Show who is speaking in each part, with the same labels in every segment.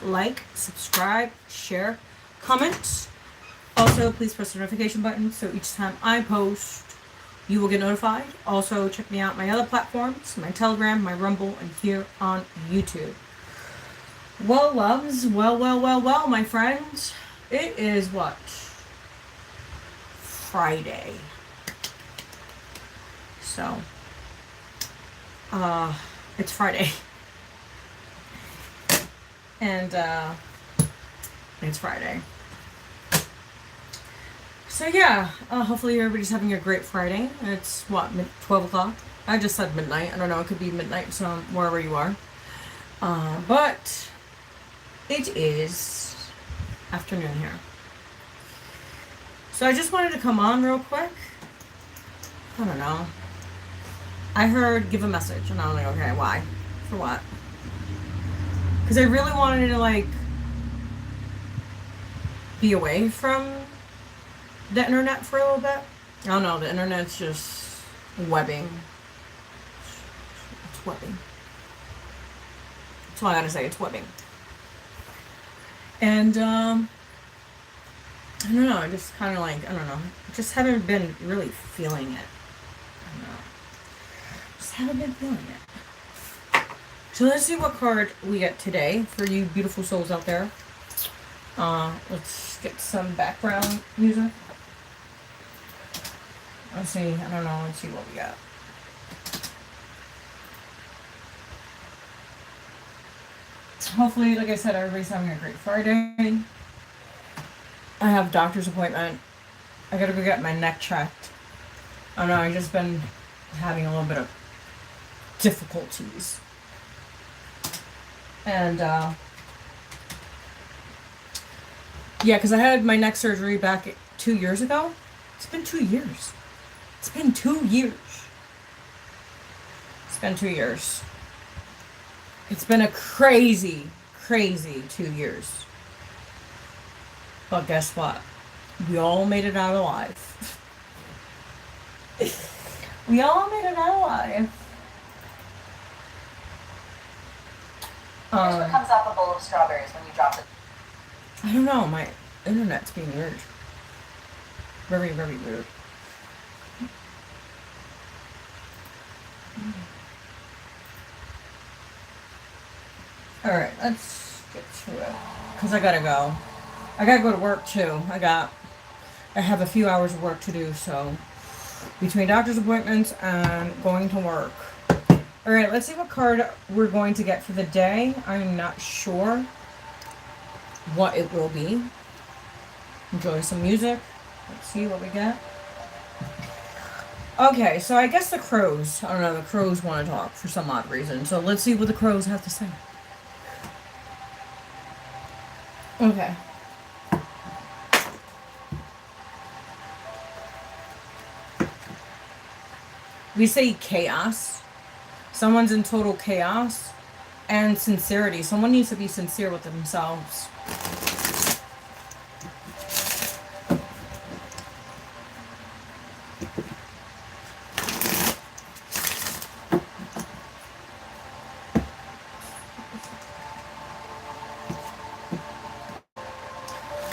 Speaker 1: like, subscribe, share, comment. Also, please press the notification button so each time I post, you will get notified. Also, check me out on my other platforms, my Telegram, my Rumble, and here on YouTube. Well, loves, well, my friends. It is what? Friday. So, it's Friday. And, it's Friday. So yeah, hopefully everybody's having a great Friday. It's what, 12 o'clock? I just said midnight. I don't know, it could be midnight, so wherever you are. But it is afternoon here. So I just wanted to come on real quick. I don't know. I heard give a message, and I was like, okay, why? For what? Because I really wanted to, like, be away from the internet for a little bit. I don't know, the internet's just webbing. It's webbing. That's all I gotta say, it's webbing. And, I don't know, I just kind of like, I don't know, just haven't been really feeling it. I don't know. Just haven't been feeling it. So let's see what card we get today for you beautiful souls out there. Let's get some background music. Let's see, I don't know, let's see what we got. Hopefully, like I said, everybody's having a great Friday. I have a doctor's appointment. I gotta go get my neck checked. I don't know, I've just been having a little bit of difficulties. And, yeah, because I had my neck surgery back 2 years ago. It's been 2 years. It's been 2 years. It's been 2 years. It's been a crazy 2 years. But guess what? We all made it out alive. We all made it out alive.
Speaker 2: Here's what comes off a bowl of strawberries when you drop it.
Speaker 1: I don't know, my internet's being weird. Very, very weird. Alright, let's get to it. Because I gotta go. I gotta go to work too. I have a few hours of work to do, so between doctor's appointments and going to work. Alright, let's see what card we're going to get for the day. I'm not sure what it will be. Enjoy some music. Let's see what we get. Okay, so I guess the crows. I don't know, the crows want to talk for some odd reason. So let's see what the crows have to say. Okay. We say chaos. Someone's in total chaos. And sincerity. Someone needs to be sincere with themselves.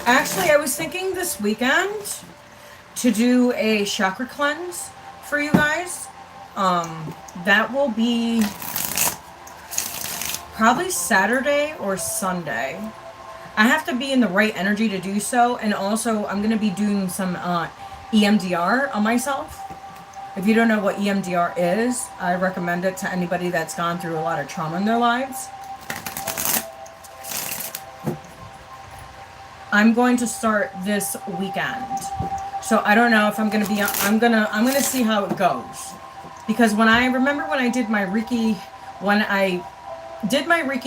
Speaker 1: Actually, I was thinking this weekend to do a chakra cleanse for you guys. That will be probably Saturday or Sunday. I have to be in the right energy to do so, and also I'm going to be doing some EMDR on myself. If you don't know what EMDR is, I recommend it to anybody that's gone through a lot of trauma in their lives. I'm going to start this weekend. So I don't know if I'm going to be, I'm going to see how it goes. Because when I did my Reiki,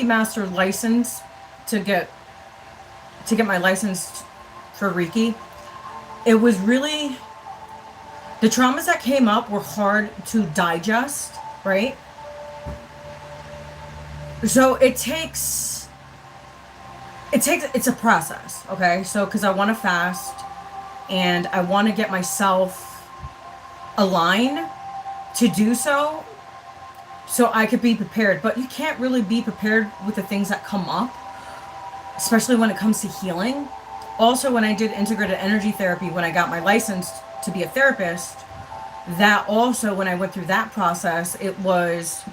Speaker 1: Master license to get my license for Reiki, it was really, the traumas that came up were hard to digest, right? So it's a process, okay? So, because I want to fast, and I want to get myself aligned to do so I could be prepared. But you can't really be prepared with the things that come up especially when it comes to healing. Also, when I did integrated energy therapy, when I got my license to be a therapist, that also, when I went through that process, it was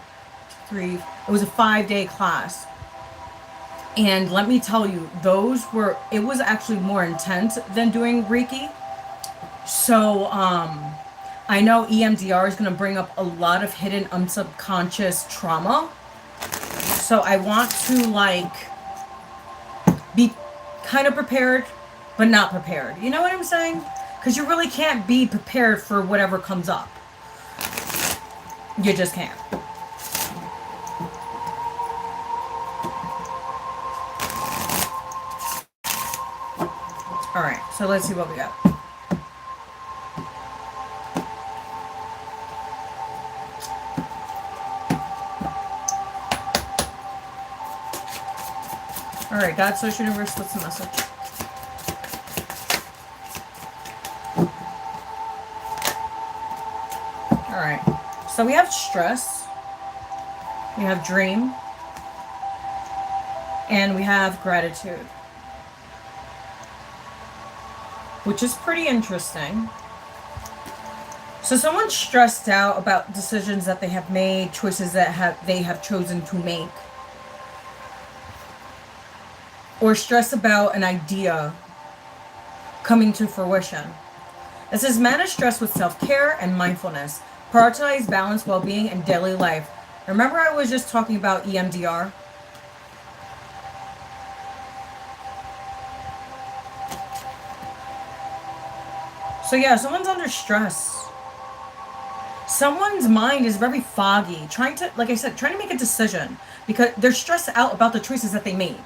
Speaker 1: a 5-day class. And let me tell you, it was actually more intense than doing Reiki. So, I know EMDR is going to bring up a lot of hidden unsubconscious trauma. So I want to be kind of prepared, but not prepared. You know what I'm saying? Because you really can't be prepared for whatever comes up. You just can't. Alright, so let's see what we got. Alright, God, Social Universe, what's the message? Alright, so we have stress, we have dream, and we have gratitude, which is pretty interesting. So someone's stressed out about decisions that they have made, choices that they have chosen to make, or stressed about an idea coming to fruition. It says manage stress with self-care and mindfulness. Prioritize balance, well-being, and daily life. Remember I was just talking about EMDR? So yeah, someone's under stress. Someone's mind is very foggy, trying to make a decision because they're stressed out about the choices that they made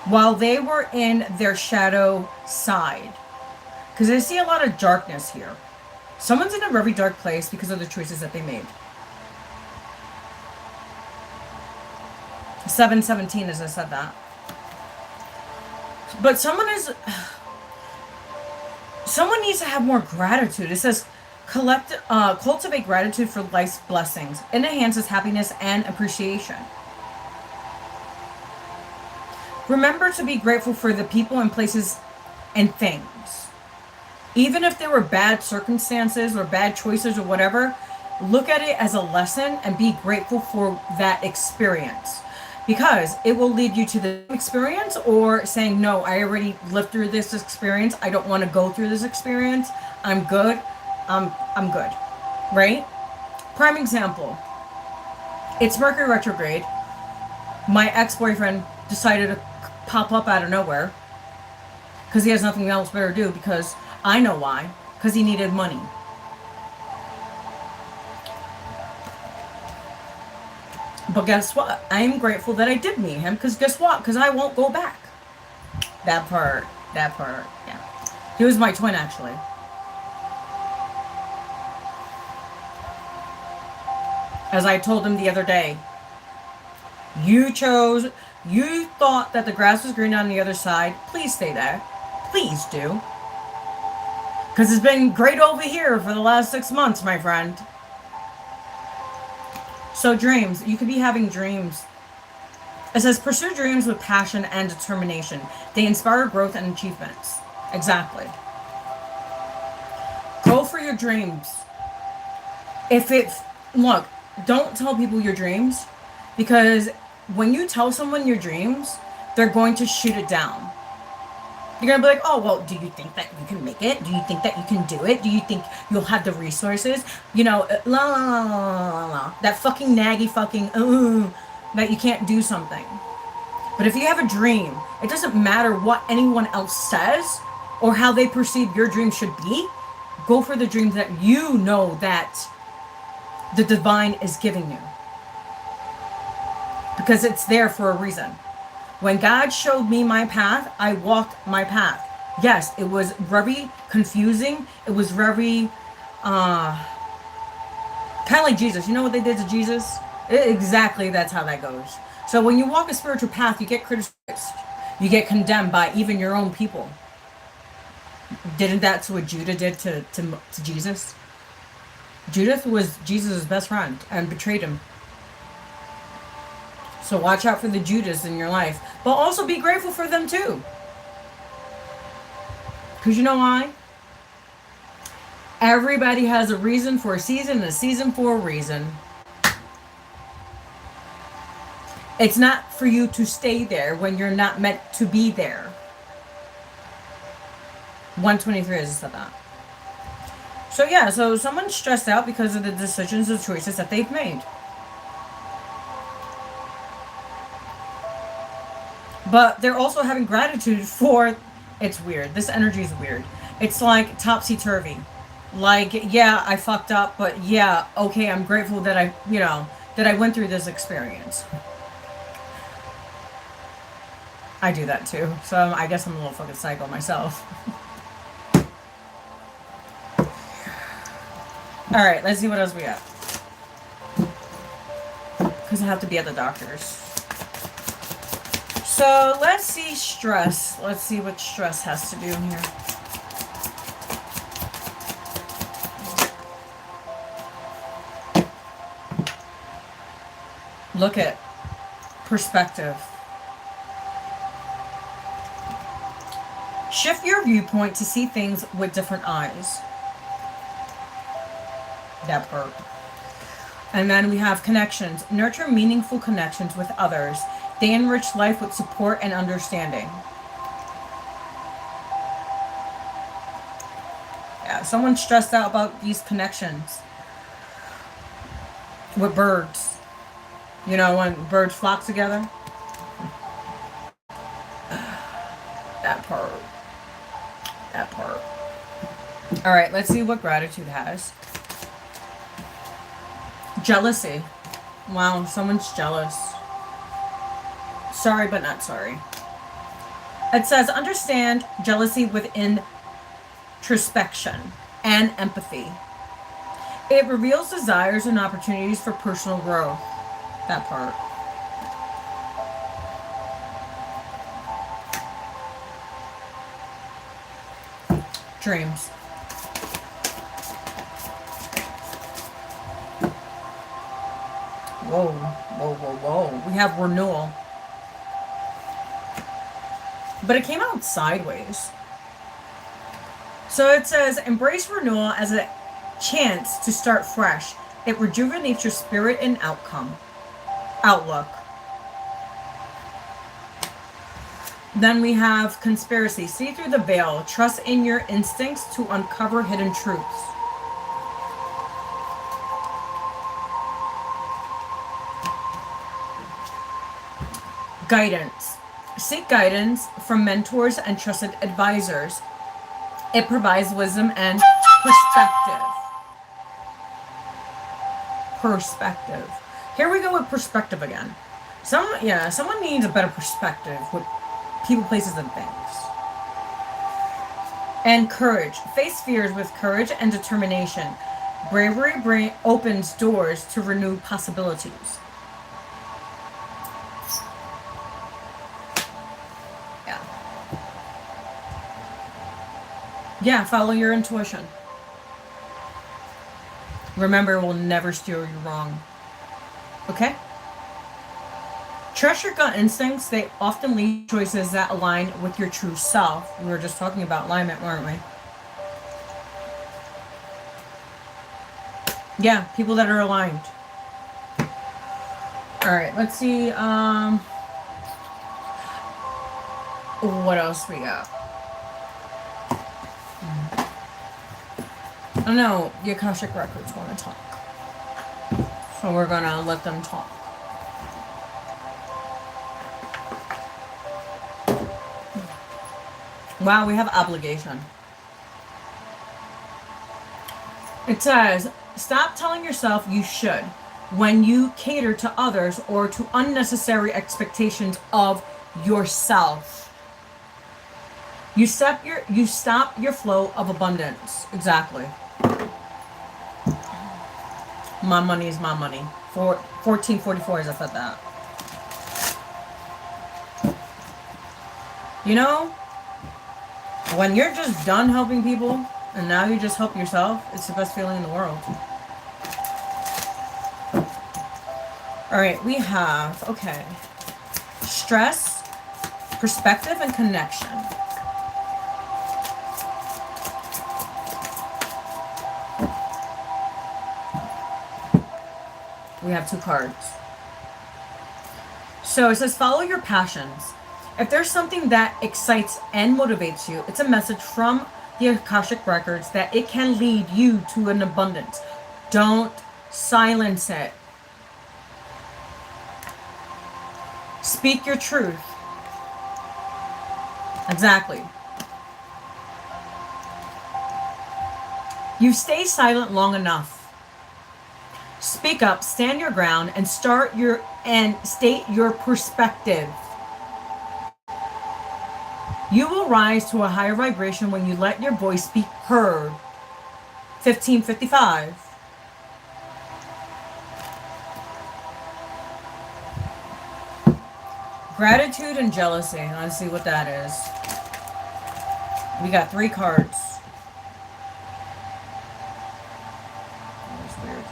Speaker 1: while they were in their shadow side. Because I see a lot of darkness here. Someone's in a very dark place because of the choices that they made. 717 as I said that. But someone needs to have more gratitude. It says cultivate gratitude for life's blessings. It enhances happiness and appreciation. Remember to be grateful for the people and places and things. Even if there were bad circumstances or bad choices or whatever, look at it as a lesson and be grateful for that experience. Because it will lead you to the experience or saying, no, I already lived through this experience. I don't want to go through this experience. I'm good. I'm good. Right? Prime example. It's Mercury retrograde. My ex-boyfriend decided to pop up out of nowhere because he has nothing else better to do, because I know why. Because he needed money. But guess what? I'm grateful that I did meet him, because guess what? Because I won't go back. That part, yeah. He was my twin, actually. As I told him the other day, you thought that the grass was green on the other side. Please stay there. Please do. Because it's been great over here for the last 6 months, my friend. So dreams. You could be having dreams. It says pursue dreams with passion and determination. They inspire growth and achievements. Exactly. Go for your dreams. Look, don't tell people your dreams, because when you tell someone your dreams, they're going to shoot it down. You're going to be like, oh, well, do you think that you can make it? Do you think that you can do it? Do you think you'll have the resources? You know, la la la la la la. That fucking naggy fucking, that you can't do something. But if you have a dream, it doesn't matter what anyone else says or how they perceive your dream should be. Go for the dreams that you know that the divine is giving you. Because it's there for a reason. When God showed me my path, I walked my path. Yes, it was very confusing. It was very, kind of like Jesus. You know what they did to Jesus? Exactly, that's how that goes. So when you walk a spiritual path, you get criticized. You get condemned by even your own people. Didn't that's what Judah did to Jesus? Judith was Jesus' best friend and betrayed him. So watch out for the Judas in your life. But also be grateful for them too. Because you know why? Everybody has a reason for a season and a season for a reason. It's not for you to stay there when you're not meant to be there. 123 has said that. So yeah, so someone's stressed out because of the decisions and choices that they've made. But they're also having gratitude for, it's weird. This energy is weird. It's like topsy-turvy. Like, yeah, I fucked up, but yeah, okay, I'm grateful that that I went through this experience. I do that too. So I guess I'm a little fucking psycho myself. Alright, let's see what else we got. Because I have to be at the doctor's. So let's see stress. Let's see what stress has to do here. Look at perspective. Shift your viewpoint to see things with different eyes. That part. And then we have connections. Nurture meaningful connections with others. They enrich life with support and understanding. Yeah, someone's stressed out about these connections. With birds. You know, when birds flock together. That part. That part. Alright, let's see what gratitude has. Jealousy. Wow, someone's jealous. Sorry, but not sorry. It says, understand jealousy with introspection and empathy. It reveals desires and opportunities for personal growth. That part. Dreams. Whoa, whoa, whoa, whoa. We have renewal. But it came out sideways. So it says, embrace renewal as a chance to start fresh. It rejuvenates your spirit and outlook. Then we have conspiracy. See through the veil. Trust in your instincts to uncover hidden truths. Guidance. Seek guidance from mentors and trusted advisors. It provides wisdom and perspective. Perspective. Here we go with perspective again. Someone needs a better perspective with people, places, and things. And courage. Face fears with courage and determination. Bravery opens doors to renewed possibilities. Yeah, follow your intuition. Remember, it will never steer you wrong. Okay? Trust your gut instincts. They often lead to choices that align with your true self. We were just talking about alignment, weren't we? Yeah, people that are aligned. Alright, let's see. What else we got? I know the Akashic Records want to talk. So we're going to let them talk. Wow, we have obligation. It says, stop telling yourself you should when you cater to others or to unnecessary expectations of yourself. You stop your flow of abundance. Exactly. My money is my money. 1444 as I said that. You know, when you're just done helping people and now you just help yourself, it's the best feeling in the world. All right, we have, okay, stress, perspective, and connection. We have 2 cards. So it says, follow your passions. If there's something that excites and motivates you, it's a message from the Akashic Records that it can lead you to an abundance. Don't silence it. Speak your truth. Exactly. You stay silent long enough. Speak up, stand your ground, and state your perspective. You will rise to a higher vibration when you let your voice be heard. 1555. Gratitude and jealousy. Let's see what that is. We got 3 cards. That's weird.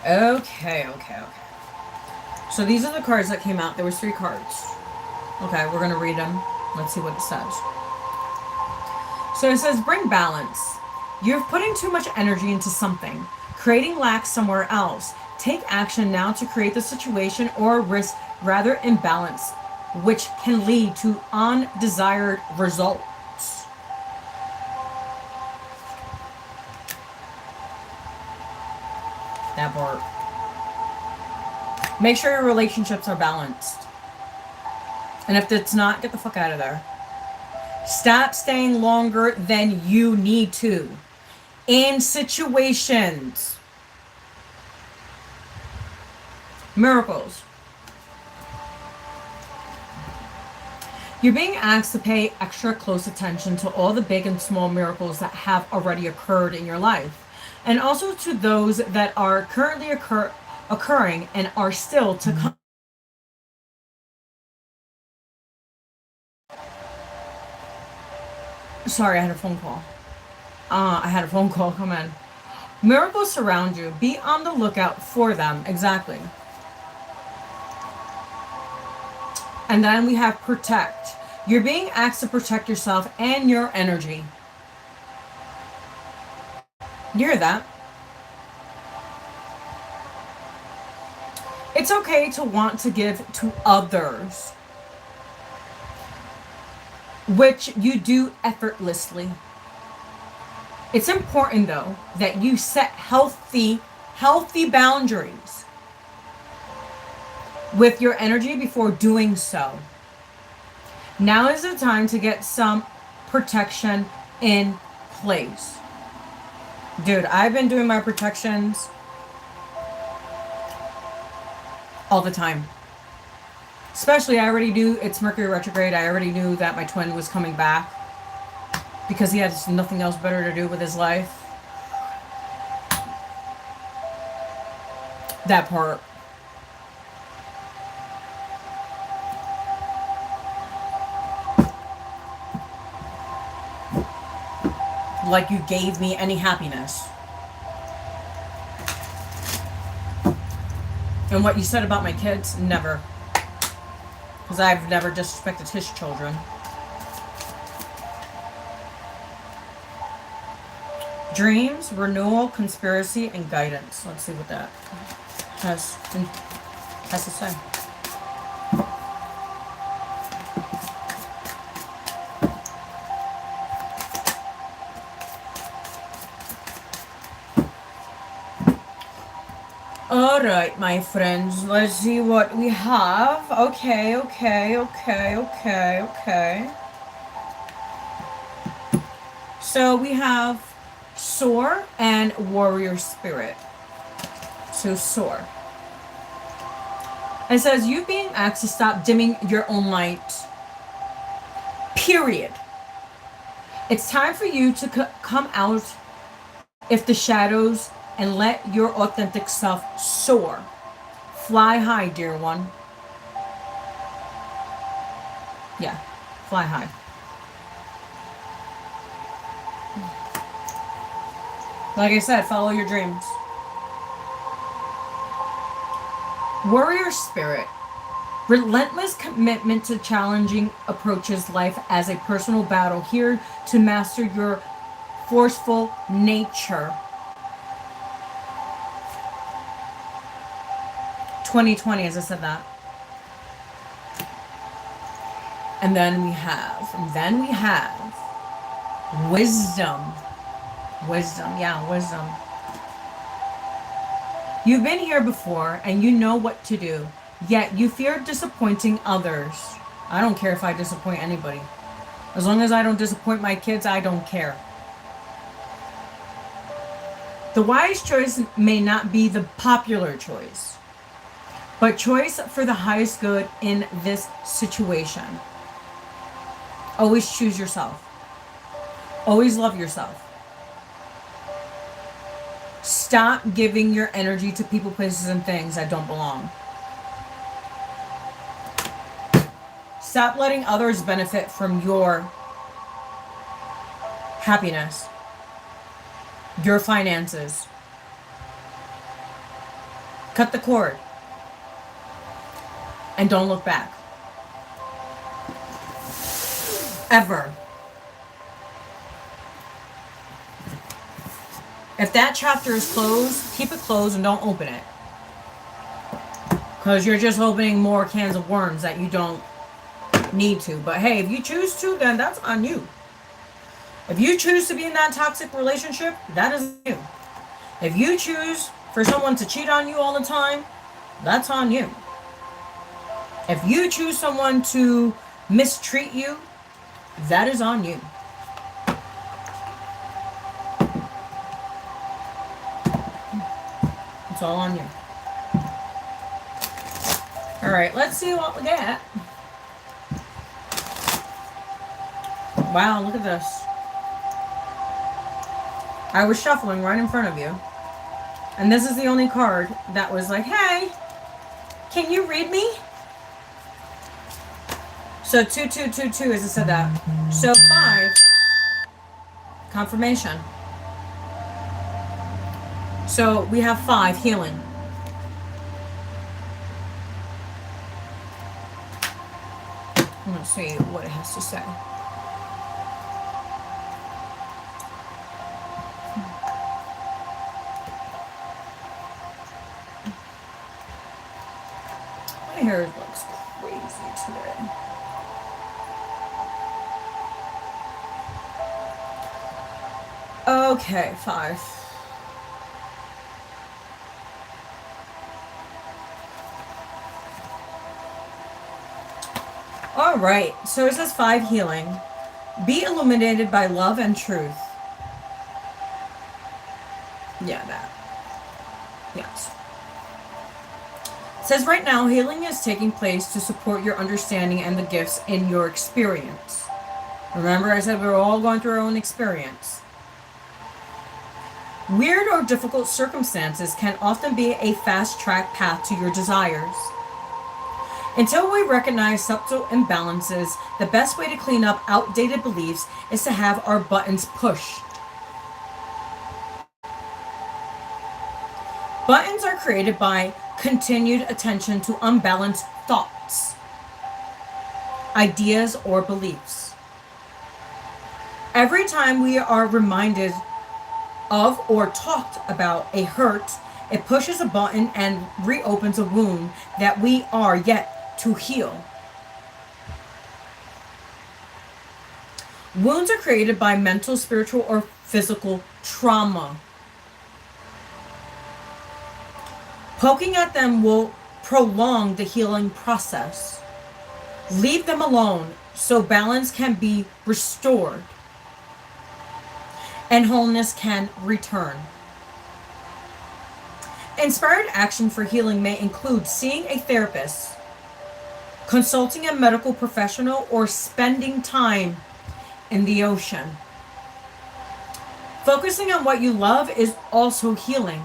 Speaker 1: Okay. So these are the cards that came out. There was 3 cards. Okay, we're going to read them. Let's see what it says. So it says, bring balance. You're putting too much energy into something, creating lack somewhere else. Take action now to create the situation or risk rather imbalance, which can lead to undesired results. That part. Make sure your relationships are balanced. And if it's not, get the fuck out of there. Stop staying longer than you need to in situations. Miracles. You're being asked to pay extra close attention to all the big and small miracles that have already occurred in your life, and also to those that are currently occurring and are still to come. Sorry, I had a phone call. Come in. Miracles surround you. Be on the lookout for them. Exactly. And then we have protect. You're being asked to protect yourself and your energy. You hear that? It's okay to want to give to others, which you do effortlessly. It's important, though, that you set healthy boundaries with your energy before doing so. Now is the time to get some protection in place. Dude, I've been doing my protections all the time. Especially, I already knew it's Mercury retrograde. I already knew that my twin was coming back because he has nothing else better to do with his life. That part. Like you gave me any happiness. And what you said about my kids, never. Because I've never disrespected his children. Dreams, renewal, conspiracy, and guidance. Let's see what that has to say. Alright, my friends, let's see what we have. Okay. So we have Soar and Warrior Spirit. So Soar. It says, you being asked to stop dimming your own light. Period. It's time for you to come out if the shadows and let your authentic self soar. Fly high, dear one. Yeah, fly high. Like I said, follow your dreams. Warrior spirit. Relentless commitment to challenging approaches life as a personal battle, here to master your forceful nature. 2020, as I said that. And then we have wisdom. Wisdom. You've been here before and you know what to do, yet you fear disappointing others. I don't care if I disappoint anybody. As long as I don't disappoint my kids, I don't care. The wise choice may not be the popular choice, but choice for the highest good in this situation. Always choose yourself. Always love yourself. Stop giving your energy to people, places, and things that don't belong. Stop letting others benefit from your happiness, your finances. Cut the cord. And don't look back. Ever. If that chapter is closed, keep it closed and don't open it. Because you're just opening more cans of worms that you don't need to. But hey, if you choose to, then that's on you. If you choose to be in that toxic relationship, that is you. If you choose for someone to cheat on you all the time, that's on you. If you choose someone to mistreat you, that is on you. It's all on you. Alright, let's see what we get. Wow, look at this. I was shuffling right in front of you. And this is the only card that was like, hey, can you read me? So 2222, as I said that. So 5. Confirmation. So we have 5, healing. Let's see what it has to say. My hair looks crazy today. Okay, 5. All right, so it says 5, healing. Be illuminated by love and truth. Yeah, that. Yes. It says right now, healing is taking place to support your understanding and the gifts in your experience. Remember, I said we're all going through our own experience. Weird or difficult circumstances can often be a fast-track path to your desires. Until we recognize subtle imbalances, the best way to clean up outdated beliefs is to have our buttons pushed. Buttons are created by continued attention to unbalanced thoughts, ideas, or beliefs. Every time we are reminded of or talked about a hurt, it pushes a button and reopens a wound that we are yet to heal. Wounds are created by mental, spiritual, or physical trauma. Poking at them will prolong the healing process. Leave them alone so balance can be restored and wholeness can return. Inspired action for healing may include seeing a therapist, consulting a medical professional, or spending time in the ocean. Focusing on what you love is also healing.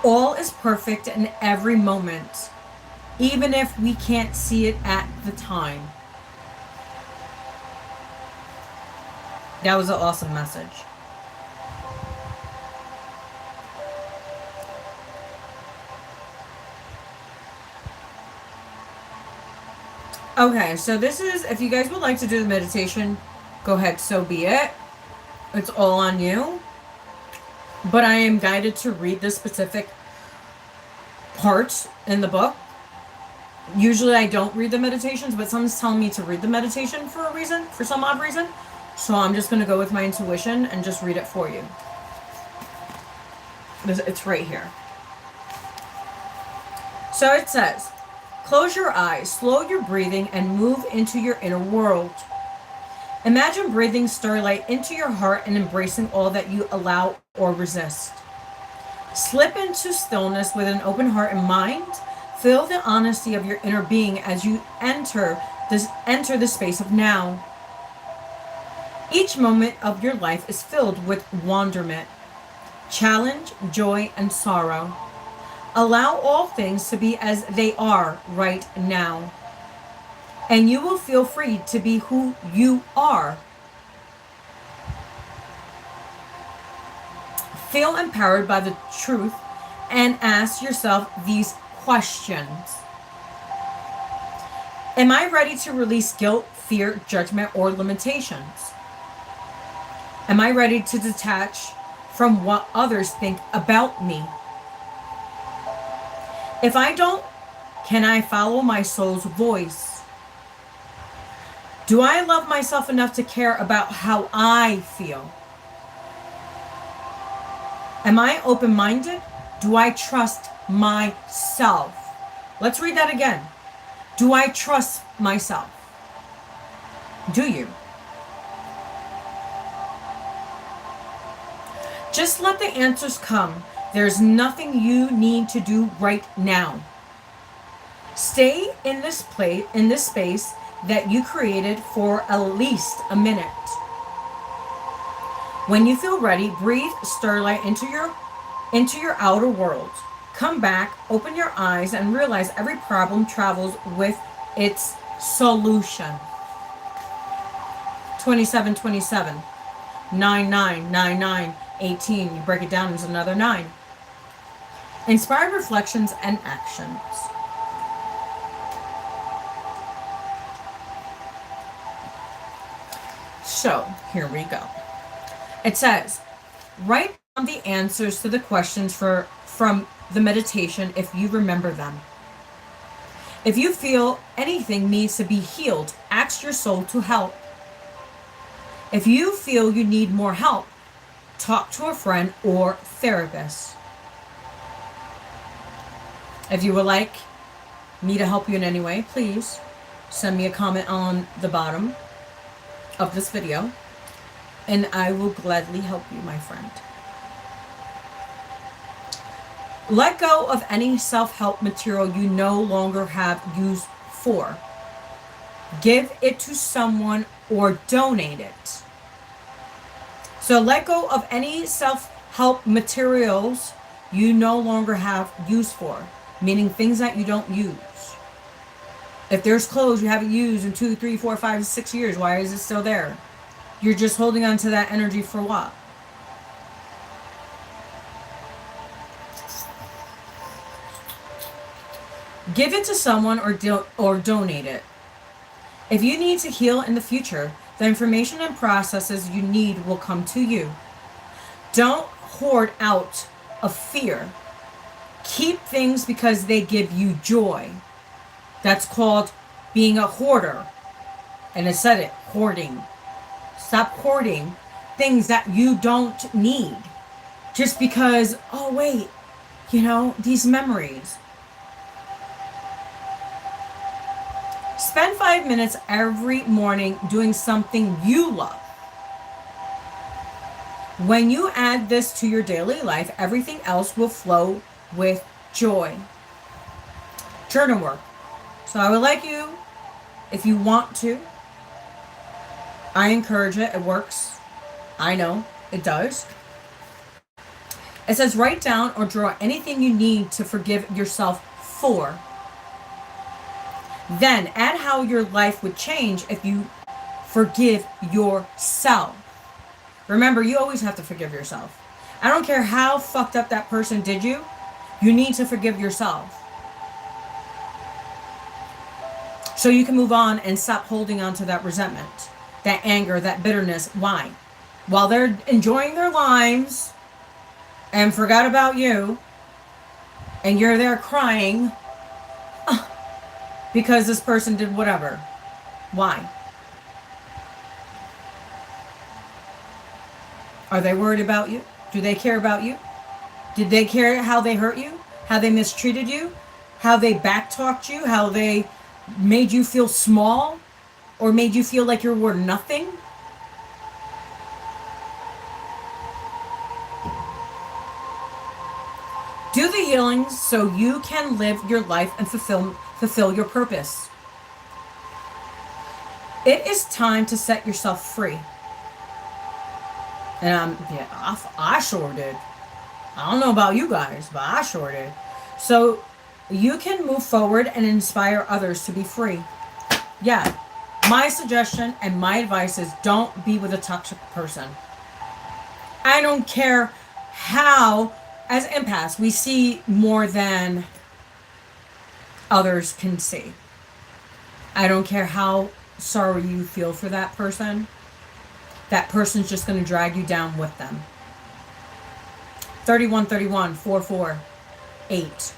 Speaker 1: All is perfect in every moment, even if we can't see it at the time. That was an awesome message. Okay, so this is, if you guys would like to do the meditation, go ahead, so be it. It's all on you. But I am guided to read the specific parts in the book. Usually I don't read the meditations, but someone's telling me to read the meditation for a reason, for some odd reason. So I'm just going to go with my intuition and just read it for you. It's right here. So it says, close your eyes, slow your breathing, and move into your inner world. Imagine breathing starlight into your heart and embracing all that you allow or resist. Slip into stillness with an open heart and mind. Feel the honesty of your inner being as you enter the space of now. Each moment of your life is filled with wonderment, challenge, joy, and sorrow. Allow all things to be as they are right now, and you will feel free to be who you are. Feel empowered by the truth and ask yourself these questions. Am I ready to release guilt, fear, judgment, or limitations? Am I ready to detach from what others think about me? If I don't, can I follow my soul's voice? Do I love myself enough to care about how I feel? Am I open-minded? Do I trust myself? Let's read that again. Do I trust myself? Do you? Just let the answers come. There's nothing you need to do right now. Stay in this space that you created for at least a minute. When you feel ready, breathe starlight into your outer world. Come back, open your eyes, and realize every problem travels with its solution. 2727, 9999, 18. You break it down into another 9. Inspired reflections and actions. So, here we go. It says, write down the answers to the questions from the meditation if you remember them. If you feel anything needs to be healed, ask your soul to help. If you feel you need more help, talk to a friend or therapist. If you would like me to help you in any way, please send me a comment on the bottom of this video, and I will gladly help you, my friend. Let go of any self-help material you no longer have use for. Give it to someone or donate it. So let go of any self-help materials you no longer have use for, meaning things that you don't use. If there's clothes you haven't used in 2, 3, 4, 5, 6 years, why is it still there? You're just holding on to that energy for what? Give it to someone or donate it. If you need to heal in the future, the information and processes you need will come to you. Don't hoard out of fear. Keep things because they give you joy. That's called being a hoarder. And it said it, hoarding. Stop hoarding things that you don't need. Just because, oh wait, these memories. Spend 5 minutes every morning doing something you love. When you add this to your daily life, everything else will flow with joy. Journal work. So I would like you, if you want to, I encourage it. It works. I know it does. It says write down or draw anything you need to forgive yourself for. Then add how your life would change if you forgive yourself. Remember, you always have to forgive yourself. I don't care how fucked up that person did you. You need to forgive yourself. So you can move on and stop holding on to that resentment, that anger, that bitterness. Why? While they're enjoying their lives and forgot about you, and you're there crying because this person did whatever. Why? Are they worried about you? Do they care about you? Did they care how they hurt you? How they mistreated you? How they backtalked you? How they made you feel small? Or made you feel like you were nothing? Do the healings so you can live your life and fulfill your purpose. It is time to set yourself free. And I sure did. I don't know about you guys, but I sure did. So you can move forward and inspire others to be free. Yeah. My suggestion and my advice is don't be with a toxic person. I don't care how, as empaths, we see more than others can see. I don't care how sorry you feel for that person. That person's just going to drag you down with them. 3131 448.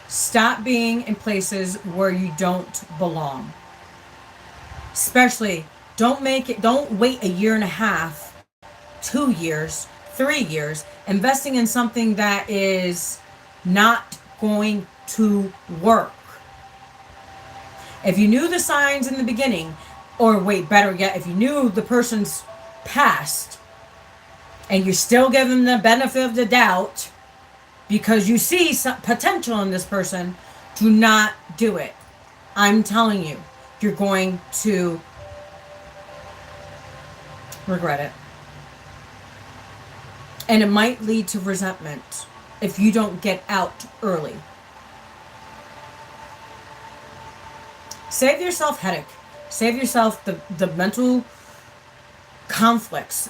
Speaker 1: Stop being in places where you don't belong. Especially, don't wait a year and a half, 2 years, 3 years, investing in something that is not going to work. If you knew the signs in the beginning, or wait, better yet, if you knew the person's past, and you still give them the benefit of the doubt, because you see some potential in this person, do not do it. I'm telling you, you're going to regret it. And it might lead to resentment if you don't get out early. Save yourself headache. Save yourself the mental conflicts,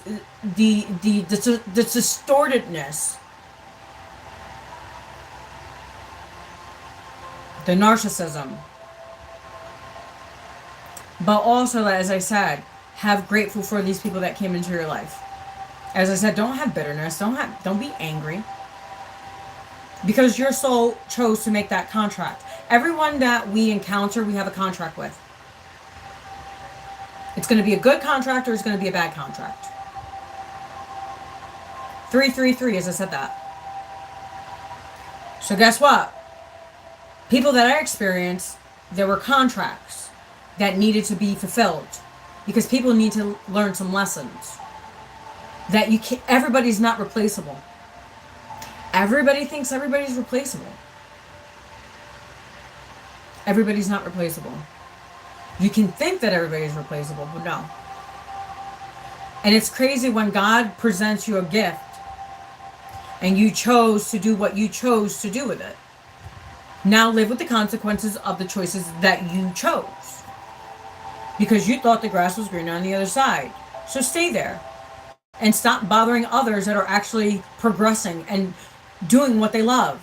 Speaker 1: the distortedness, the narcissism. But also, as I said, have grateful for these people that came into your life. As I said, don't have bitterness. Don't be angry. Because your soul chose to make that contract. Everyone that we encounter, we have a contract with. It's going to be a good contract or it's going to be a bad contract. 333, as I said that. So guess what? People that I experienced, there were contracts that needed to be fulfilled. Because people need to learn some lessons. That everybody's not replaceable. Everybody thinks everybody's replaceable. Everybody's not replaceable. You can think that everybody's replaceable, but no. And it's crazy when God presents you a gift and you chose to do what you chose to do with it. Now live with the consequences of the choices that you chose. Because you thought the grass was greener on the other side. So stay there. And stop bothering others that are actually progressing and doing what they love.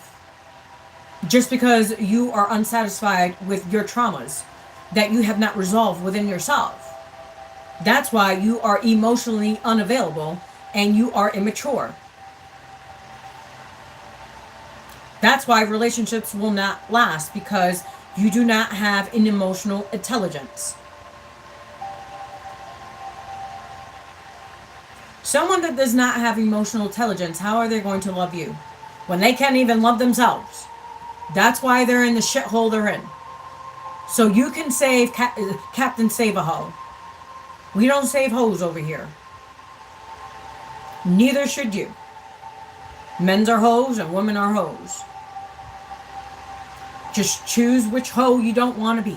Speaker 1: Just because you are unsatisfied with your traumas that you have not resolved within yourself. That's why you are emotionally unavailable and you are immature. That's why relationships will not last, because you do not have an emotional intelligence. Someone that does not have emotional intelligence, how are they going to love you when they can't even love themselves? That's why they're in the shithole they're in. So you can save Captain Save-A-Ho. We don't save hoes over here. Neither should you. Men are hoes and women are hoes. Just choose which hoe you don't want to be.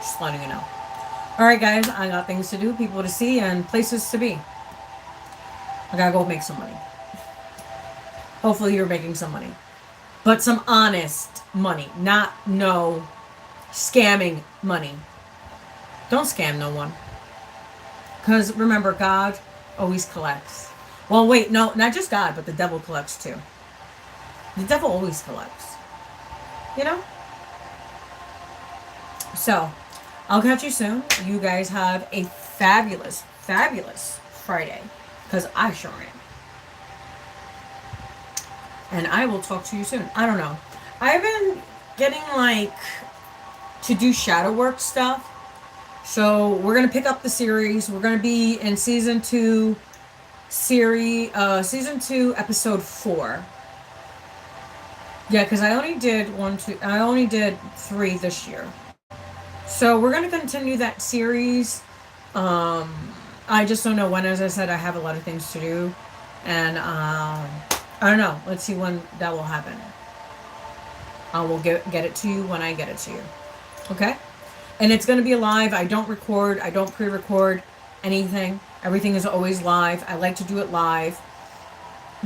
Speaker 1: Just letting you know. Alright guys, I got things to do, people to see, and places to be. I gotta go make some money. Hopefully you're making some money. But some honest money. Not no scamming money. Don't scam no one. Because remember, God always collects. Well, wait, no, not just God, but the devil collects too. The devil always collects. You know? So, I'll catch you soon. You guys have a fabulous, fabulous Friday. Because I sure am. And I will talk to you soon. I don't know. I've been getting like to do shadow work stuff. So we're gonna pick up the series. We're gonna be in season 2, episode 4. Yeah, because I only did 3 this year. So we're gonna continue that series. I just don't know when. As I said, I have a lot of things to do, and I don't know. Let's see when that will happen. I will get it to you when I get it to you. Okay? And it's going to be live. I don't record. I don't pre-record anything. Everything is always live. I like to do it live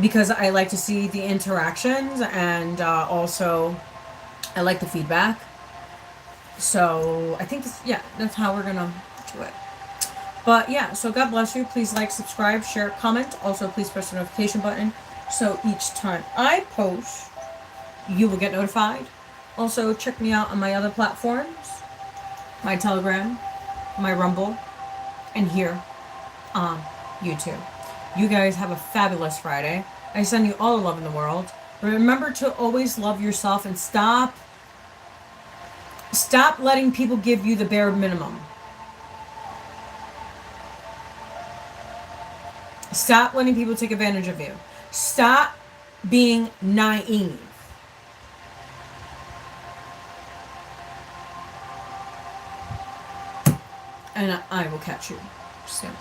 Speaker 1: because I like to see the interactions, and also I like the feedback. So I think that's how we're going to do it. But yeah, so God bless you. Please like, subscribe, share, comment. Also, please press the notification button so each time I post, you will get notified. Also, check me out on my other platforms, my Telegram, my Rumble, and here on YouTube. You guys have a fabulous Friday. I send you all the love in the world. Remember to always love yourself and stop letting people give you the bare minimum. Stop letting people take advantage of you. Stop being naive. And I will catch you soon.